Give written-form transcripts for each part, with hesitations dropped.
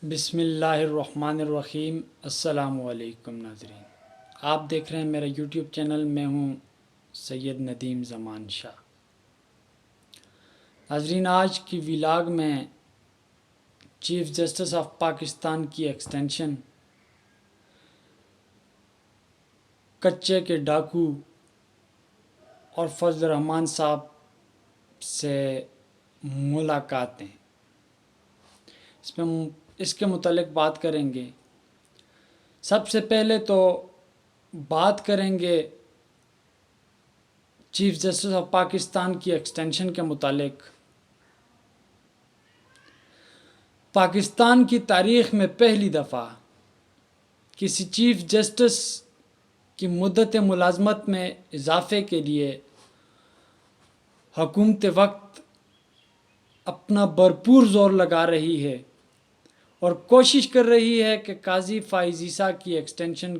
بسم اللہ الرحمن الرحیم۔ السلام علیکم ناظرین، آپ دیکھ رہے ہیں میرا یوٹیوب چینل۔ میں ہوں سید ندیم زمان شاہ۔ ناظرین، آج کی ویلاگ میں چیف جسٹس آف پاکستان کی ایکسٹینشن، کچے کے ڈاکو اور فضل الرحمان صاحب سے ملاقاتیں، اس کے متعلق بات کریں گے۔ سب سے پہلے تو بات کریں گے چیف جسٹس آف پاکستان کی ایکسٹینشن کے متعلق۔ پاکستان کی تاریخ میں پہلی دفعہ کسی چیف جسٹس کی مدت ملازمت میں اضافے کے لیے حکومت وقت اپنا بھرپور زور لگا رہی ہے اور کوشش کر رہی ہے کہ قاضی فائز عیسیٰ کی ایکسٹینشن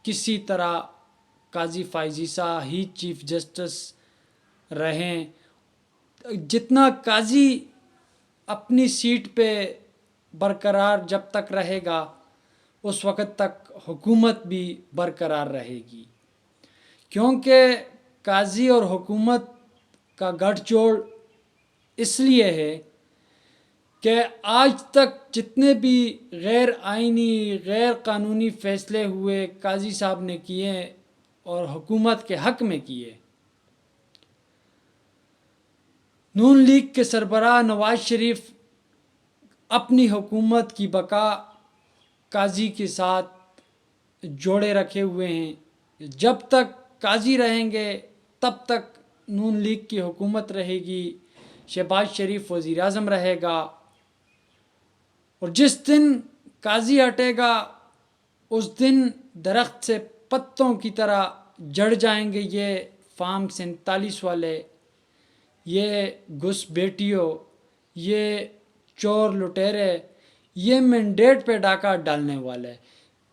کسی طرح قاضی فائز عیسیٰ ہی چیف جسٹس رہیں۔ جتنا قاضی اپنی سیٹ پہ برقرار جب تک رہے گا اس وقت تک حکومت بھی برقرار رہے گی، کیونکہ قاضی اور حکومت کا گٹھ جوڑ اس لیے ہے کہ آج تک جتنے بھی غیر آئینی غیر قانونی فیصلے ہوئے قاضی صاحب نے کیے اور حکومت کے حق میں کیے۔ نون لیگ کے سربراہ نواز شریف اپنی حکومت کی بقا قاضی کے ساتھ جوڑے رکھے ہوئے ہیں۔ جب تک قاضی رہیں گے تب تک نون لیگ کی حکومت رہے گی، شہباز شریف وزیر اعظم رہے گا، اور جس دن قاضی ہٹے گا اس دن درخت سے پتوں کی طرح جڑ جائیں گے یہ فارم 47 والے، یہ گھس بیٹیوں، یہ چور لٹیرے، یہ مینڈیٹ پہ ڈاکہ ڈالنے والے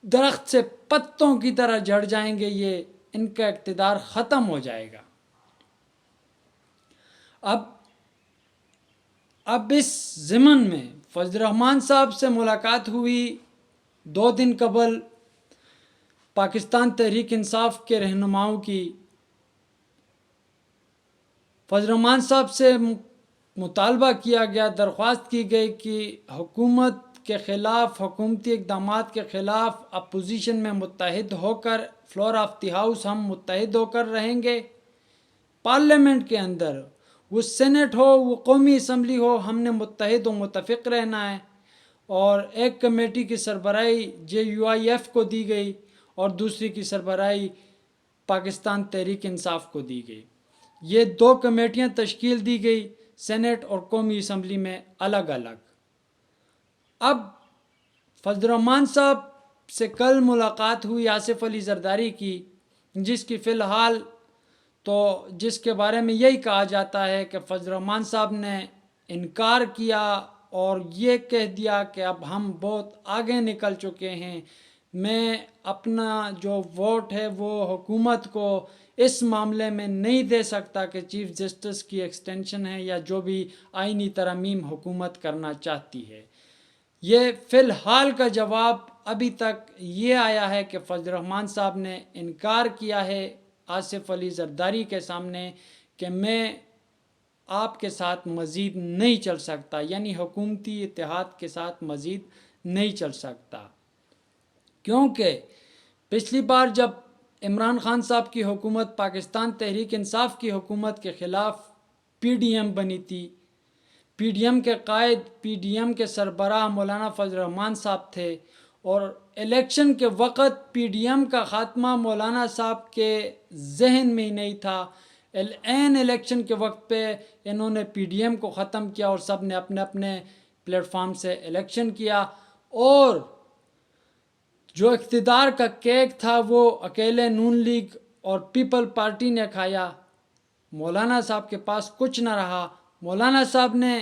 درخت سے پتوں کی طرح جڑ جائیں گے، یہ ان کا اقتدار ختم ہو جائے گا۔ اب اس ضمن میں فضل الرحمان صاحب سے ملاقات ہوئی 2 دن قبل پاکستان تحریک انصاف کے رہنماؤں کی۔ فضل الرحمان صاحب سے مطالبہ کیا گیا، درخواست کی گئی کہ حکومت کے خلاف، حکومتی اقدامات کے خلاف اپوزیشن میں متحد ہو کر، فلور آف دی ہاؤس ہم متحد ہو کر رہیں گے، پارلیمنٹ کے اندر، وہ سینٹ ہو، وہ قومی اسمبلی ہو، ہم نے متحد و متفق رہنا ہے۔ اور ایک کمیٹی کی سربراہی JUIF کو دی گئی اور دوسری کی سربراہی پاکستان تحریک انصاف کو دی گئی۔ یہ 2 کمیٹیاں تشکیل دی گئی، سینٹ اور قومی اسمبلی میں الگ الگ۔ اب فضل الرحمان صاحب سے کل ملاقات ہوئی آصف علی زرداری کی، جس کی فی الحال تو جس کے بارے میں یہی کہا جاتا ہے کہ فضل الرحمان صاحب نے انکار کیا اور یہ کہہ دیا کہ اب ہم بہت آگے نکل چکے ہیں، میں اپنا جو ووٹ ہے وہ حکومت کو اس معاملے میں نہیں دے سکتا کہ چیف جسٹس کی ایکسٹینشن ہے یا جو بھی آئینی ترامیم حکومت کرنا چاہتی ہے۔ یہ فی الحال کا جواب ابھی تک یہ آیا ہے کہ فضل الرحمان صاحب نے انکار کیا ہے آصف علی زرداری کے سامنے کہ میں آپ کے ساتھ مزید نہیں چل سکتا، یعنی حکومتی اتحاد کے ساتھ مزید نہیں چل سکتا، کیونکہ پچھلی بار جب عمران خان صاحب کی حکومت پاکستان تحریک انصاف کی حکومت کے خلاف PDM بنی تھی، PDM کے قائد، PDM کے سربراہ مولانا فضل الرحمان صاحب تھے، اور الیکشن کے وقت PDM کا خاتمہ مولانا صاحب کے ذہن میں ہی نہیں تھا۔ العین الیکشن کے وقت پہ انہوں نے PDM کو ختم کیا اور سب نے اپنے اپنے پلیٹ فارم سے الیکشن کیا، اور جو اقتدار کا کیک تھا وہ اکیلے نون لیگ اور پیپل پارٹی نے کھایا۔ مولانا صاحب کے پاس کچھ نہ رہا۔ مولانا صاحب نے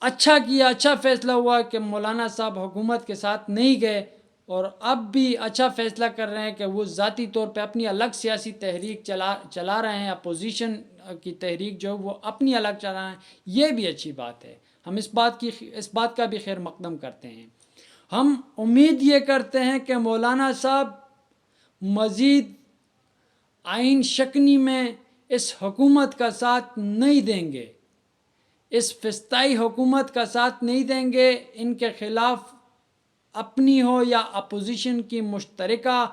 اچھا کیا، اچھا فیصلہ ہوا کہ مولانا صاحب حکومت کے ساتھ نہیں گئے، اور اب بھی اچھا فیصلہ کر رہے ہیں کہ وہ ذاتی طور پہ اپنی الگ سیاسی تحریک چلا رہے ہیں، اپوزیشن کی تحریک جو وہ اپنی الگ چلا رہے ہیں، یہ بھی اچھی بات ہے۔ ہم اس بات کا بھی خیر مقدم کرتے ہیں۔ ہم امید یہ کرتے ہیں کہ مولانا صاحب مزید آئین شکنی میں اس حکومت کا ساتھ نہیں دیں گے، اس فسطائی حکومت کا ساتھ نہیں دیں گے۔ ان کے خلاف اپنی ہو یا اپوزیشن کی مشترکہ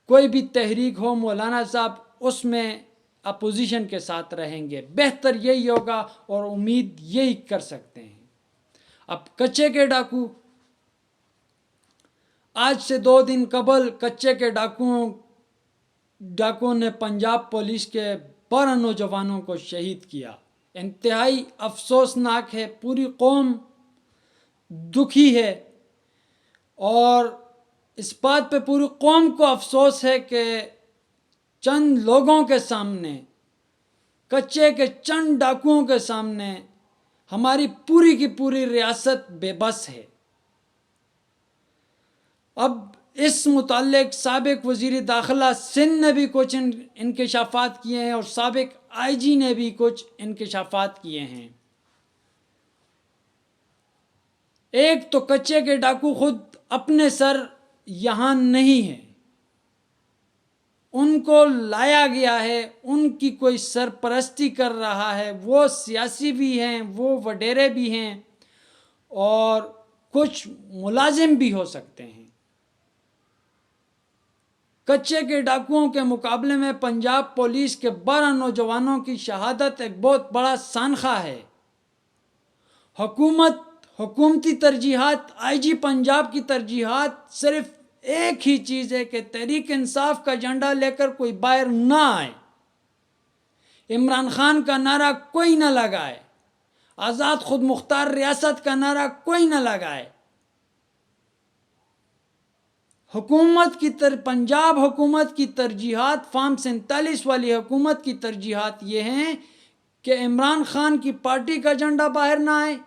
کوئی بھی تحریک ہو، مولانا صاحب اس میں اپوزیشن کے ساتھ رہیں گے۔ بہتر یہی ہوگا اور امید یہی کر سکتے ہیں۔ اب کچے کے ڈاکو، آج سے 2 دن قبل کچے کے ڈاکوؤں نے پنجاب پولیس کے 12 نوجوانوں کو شہید کیا۔ انتہائی افسوسناک ہے، پوری قوم دکھی ہے، اور اس بات پہ پوری قوم کو افسوس ہے کہ چند لوگوں کے سامنے، کچے کے چند ڈاکوؤں کے سامنے ہماری پوری کی پوری ریاست بے بس ہے۔ اب اس متعلق سابق وزیر داخلہ سندھ نے بھی کچھ انکشافات کیے ہیں، اور سابق آئی جی نے بھی کچھ انکشافات کیے ہیں۔ ایک تو کچے کے ڈاکو خود اپنے سر یہاں نہیں ہیں، ان کو لایا گیا ہے، ان کی کوئی سرپرستی کر رہا ہے، وہ سیاسی بھی ہیں، وہ وڈیرے بھی ہیں، اور کچھ ملازم بھی ہو سکتے ہیں۔ کچے کے ڈاکوؤں کے مقابلے میں پنجاب پولیس کے 12 نوجوانوں کی شہادت ایک بہت بڑا سانحہ ہے۔ حکومتی ترجیحات، آئی جی پنجاب کی ترجیحات صرف ایک ہی چیز ہے کہ تحریک انصاف کا جھنڈا لے کر کوئی باہر نہ آئے، عمران خان کا نعرہ کوئی نہ لگائے، آزاد خود مختار ریاست کا نعرہ کوئی نہ لگائے۔ پنجاب حکومت کی ترجیحات، فارم 47 والی حکومت کی ترجیحات یہ ہیں کہ عمران خان کی پارٹی کا جھنڈا باہر نہ آئے،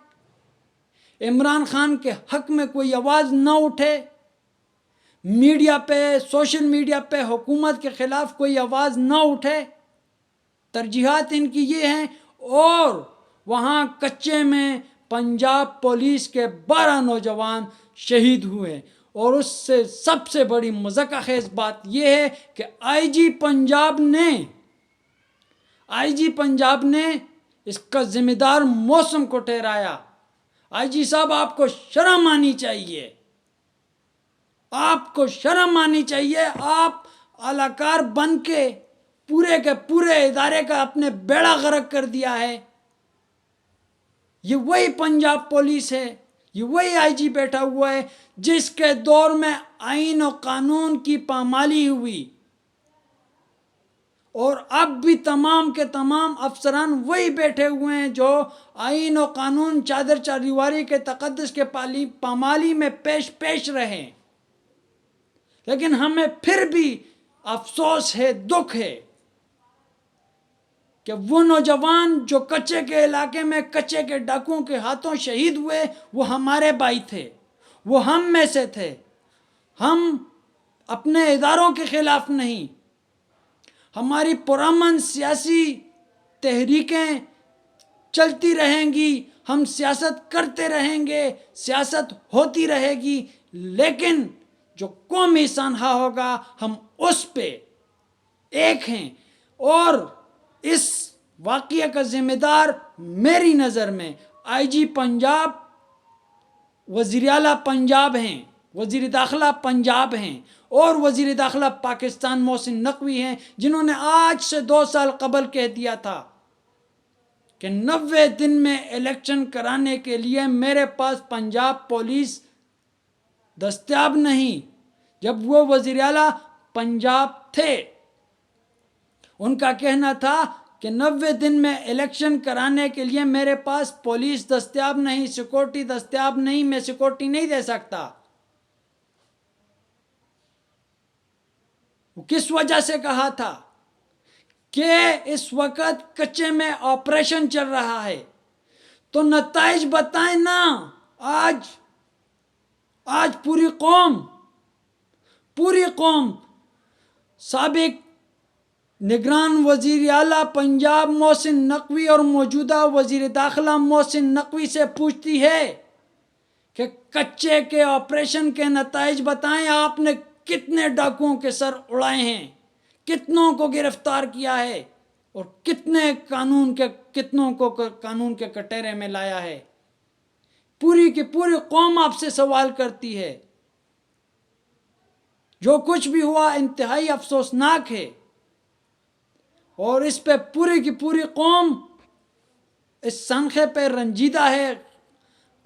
عمران خان کے حق میں کوئی آواز نہ اٹھے، میڈیا پہ، سوشل میڈیا پہ حکومت کے خلاف کوئی آواز نہ اٹھے۔ ترجیحات ان کی یہ ہیں، اور وہاں کچے میں پنجاب پولیس کے 12 نوجوان شہید ہوئے، اور اس سے سب سے بڑی مضحکہ خیز بات یہ ہے کہ آئی جی پنجاب نے اس کا ذمہ دار موسم کو ٹھہرایا۔ آئی جی صاحب، آپ کو شرم آنی چاہیے، آپ کو شرم آنی چاہیے۔ آپ اعلی کار بن کے پورے ادارے کا اپنے بیڑا غرق کر دیا ہے۔ یہ وہی پنجاب پولیس ہے، یہ وہی آئی جی بیٹھا ہوا ہے جس کے دور میں آئین و قانون کی پامالی ہوئی، اور اب بھی تمام کے تمام افسران وہی بیٹھے ہوئے ہیں جو آئین و قانون، چادر چاریواری کے تقدس کے پامالی میں پیش رہے۔ لیکن ہمیں پھر بھی افسوس ہے، دکھ ہے کہ وہ نوجوان جو کچے کے علاقے میں کچے کے ڈاکوؤں کے ہاتھوں شہید ہوئے، وہ ہمارے بھائی تھے، وہ ہم میں سے تھے۔ ہم اپنے اداروں کے خلاف نہیں، ہماری پرامن سیاسی تحریکیں چلتی رہیں گی، ہم سیاست کرتے رہیں گے، سیاست ہوتی رہے گی، لیکن جو قومی سانحہ ہوگا ہم اس پہ ایک ہیں۔ اور اس واقعے کا ذمہ دار میری نظر میں آئی جی پنجاب، وزیر اعلیٰ پنجاب ہیں، وزیر داخلہ پنجاب ہیں، اور وزیر داخلہ پاکستان محسن نقوی ہیں، جنہوں نے آج سے 2 سال قبل کہہ دیا تھا کہ 90 دن میں الیکشن کرانے کے لیے میرے پاس پنجاب پولیس دستیاب نہیں۔ جب وہ وزیر اعلیٰ پنجاب تھے، ان کا کہنا تھا کہ 90 دن میں الیکشن کرانے کے لیے میرے پاس پولیس دستیاب نہیں، سیکورٹی دستیاب نہیں، میں سیکورٹی نہیں دے سکتا۔ وہ کس وجہ سے کہا تھا؟ کہ اس وقت کچے میں آپریشن چل رہا ہے، تو نتائج بتائیں نا۔ آج پوری قوم سابق نگران وزیر اعلیٰ پنجاب محسن نقوی اور موجودہ وزیر داخلہ محسن نقوی سے پوچھتی ہے کہ کچے کے آپریشن کے نتائج بتائیں، آپ نے کتنے ڈاکوؤں کے سر اڑائے ہیں، کتنوں کو گرفتار کیا ہے اور کتنوں کو قانون کے کٹہرے میں لایا ہے۔ پوری کی پوری قوم آپ سے سوال کرتی ہے۔ جو کچھ بھی ہوا انتہائی افسوسناک ہے، اور اس پہ پوری کی پوری قوم اس سنخے پہ رنجیدہ ہے،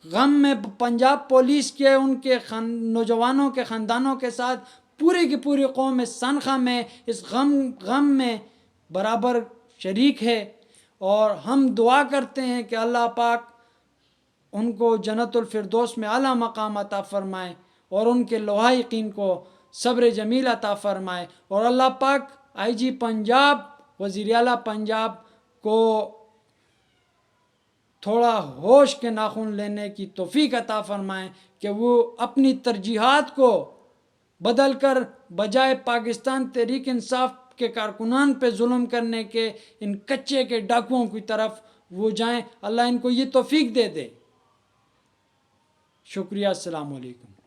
غم میں پنجاب پولیس کے ان کے نوجوانوں کے خاندانوں کے ساتھ پوری کی پوری قوم اس سنخا میں، اس غم میں برابر شریک ہے، اور ہم دعا کرتے ہیں کہ اللہ پاک ان کو جنت الفردوس میں اعلیٰ مقام عطا فرمائے، اور ان کے لواحقین کو صبر جمیل عطا فرمائے، اور اللہ پاک آئی جی پنجاب، وزیر اعلیٰ پنجاب کو تھوڑا ہوش کے ناخن لینے کی توفیق عطا فرمائیں کہ وہ اپنی ترجیحات کو بدل کر بجائے پاکستان تحریک انصاف کے کارکنان پہ ظلم کرنے کے ان کچے کے ڈاکوؤں کی طرف وہ جائیں۔ اللہ ان کو یہ توفیق دے دے۔ شکریہ، السلام علیکم۔